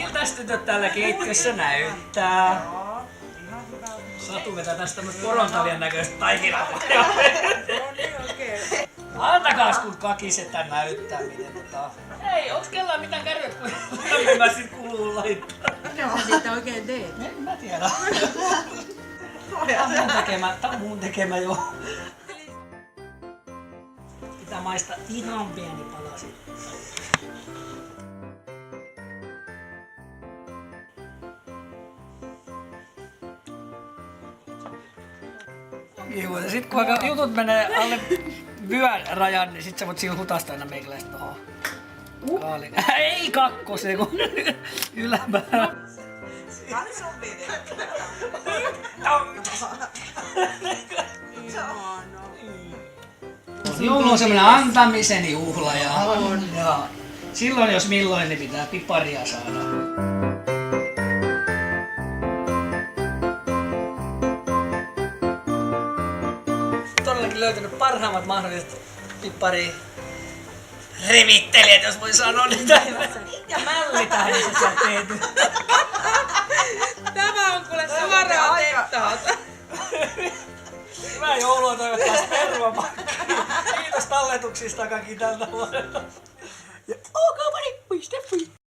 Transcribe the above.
Miltäs tytöt täällä keittiössä näyttää? Ihan hyvä. Satu vetää tästä tämmöstä porontalien näköistä taikinaa. No niin, okei. Antakaas kun kakisettä näyttää miten Hei, onks kellään mitään kärryt kun lämpimästi kuluu laittaa? Mitä sä siitä oikein teet? En mä tiedä. Tää on mun tekemä jo. Pitää maistaa ihan pieni palasi. Joo, ja sit kun jutut menee alle vyön rajan, niin sit sä voit sillä hutasta aina meikäläistä tohon kaalin. Ei kakkoseen, kun yläpää. Joulu on semmonen antamisen juhla ja silloin jos milloin niin pitää piparia saada. Todellakin löytänyt parhaimmat mahdolliset pipari revittelijät, jos voi sanoa niitä. Ja mällitään, niin sä teet. Tämä on kuule suoraan tehtaalta. Hyvää joulua toivottavasti Tervapakki. Kiitos talletuksista kaikki tältä vuodelta. Ja kaupani.fi